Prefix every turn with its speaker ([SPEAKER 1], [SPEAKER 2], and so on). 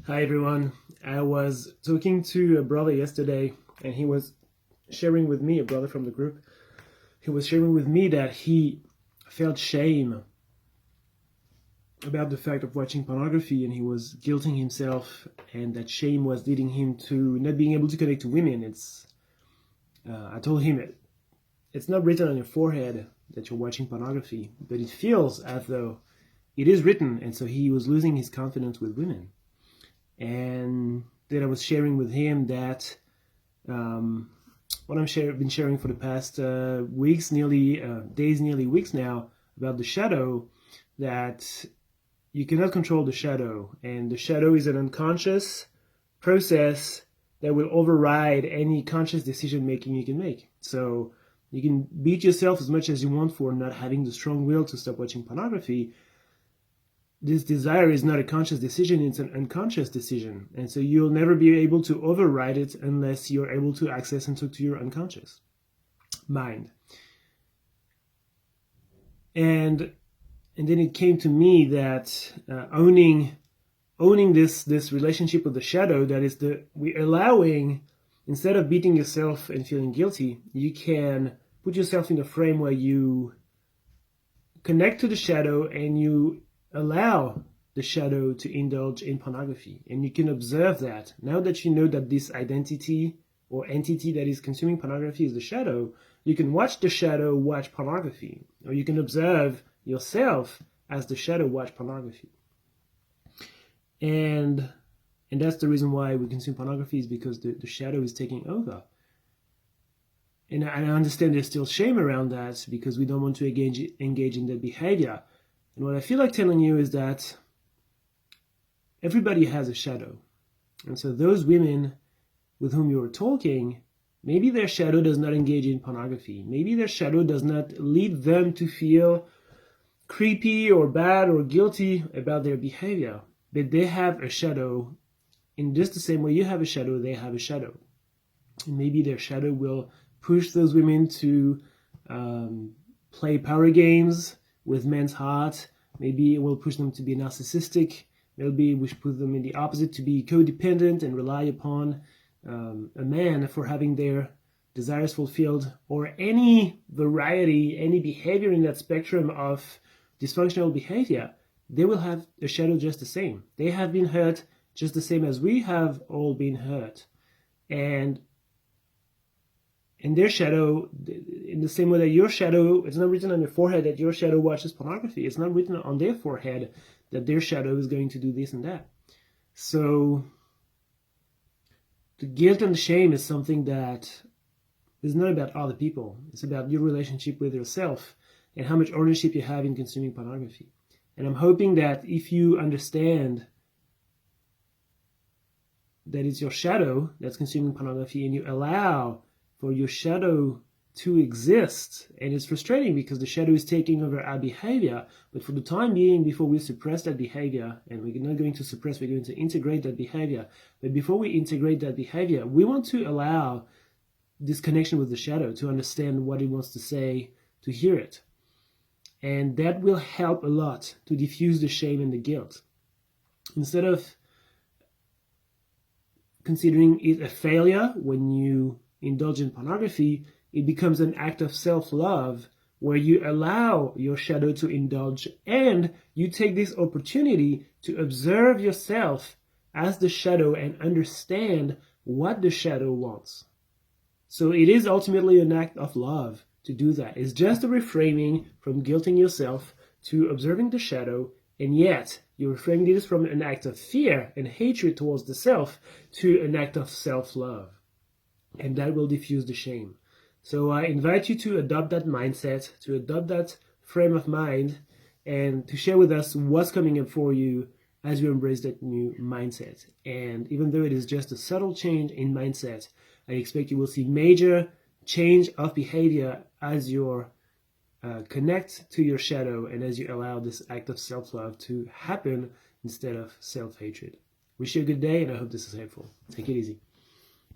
[SPEAKER 1] Hi everyone. I was talking to a brother yesterday and he was sharing with me, a brother from the group, he was sharing with me that he felt shame about the fact of watching pornography and he was guilting himself, and that shame was leading him to not being able to connect to women. I told him it's not written on your forehead that you're watching pornography, but it feels as though it is written, and so he was losing his confidence with women. And then I was sharing with him that what been sharing for the past weeks, nearly days, nearly weeks now, about the shadow, that you cannot control the shadow, and the shadow is an unconscious process that will override any conscious decision making you can make. So you can beat yourself as much as you want for not having the strong will to stop watching pornography. This desire is not a conscious decision, it's an unconscious decision. And so you'll never be able to override it unless you're able to access and talk to your unconscious mind. And then it came to me that owning this relationship with the shadow, that is we're allowing, instead of beating yourself and feeling guilty, you can put yourself in a frame where you connect to the shadow and you allow the shadow to indulge in pornography. And you can observe that. Now that you know that this identity or entity that is consuming pornography is the shadow, you can watch the shadow watch pornography, or you can observe yourself as the shadow watch pornography. And that's the reason why we consume pornography, is because the shadow is taking over. And I understand there's still shame around that because we don't want to engage in that behavior. And what I feel like telling you is that everybody has a shadow. And so those women with whom you are talking, maybe their shadow does not engage in pornography. Maybe their shadow does not lead them to feel creepy or bad or guilty about their behavior. But they have a shadow. In just the same way you have a shadow, they have a shadow. And maybe their shadow will push those women to play power games with men's heart. Maybe it will push them to be narcissistic. Maybe we should put them in the opposite, to be codependent and rely upon a man for having their desires fulfilled, or any variety, any behavior in that spectrum of dysfunctional behavior. They will have a shadow just the same. They have been hurt just the same as we have all been hurt. And their shadow, in the same way that your shadow, it's not written on your forehead that your shadow watches pornography. It's not written on their forehead that their shadow is going to do this and that. So the guilt and the shame is something that is not about other people. It's about your relationship with yourself and how much ownership you have in consuming pornography. And I'm hoping that if you understand that it's your shadow that's consuming pornography, and you allow for your shadow to exist, and it's frustrating because the shadow is taking over our behavior, but for the time being, before we suppress that behavior, and we're not going to suppress, we're going to integrate that behavior, but before we integrate that behavior, we want to allow this connection with the shadow to understand what it wants to say, to hear it. And that will help a lot to diffuse the shame and the guilt. Instead of considering it a failure when you indulge in pornography, it becomes an act of self-love where you allow your shadow to indulge, and you take this opportunity to observe yourself as the shadow and understand what the shadow wants. So it is ultimately an act of love to do that. It's just a reframing from guilting yourself to observing the shadow, and yet you're reframing this from an act of fear and hatred towards the self to an act of self-love. And that will diffuse the shame. So I invite you to adopt that mindset, to adopt that frame of mind, and to share with us what's coming up for you as you embrace that new mindset. And even though it is just a subtle change in mindset, I expect you will see major change of behavior as you connect to your shadow and as you allow this act of self-love to happen instead of self-hatred. Wish you a good day, and I hope this is helpful. Take it easy.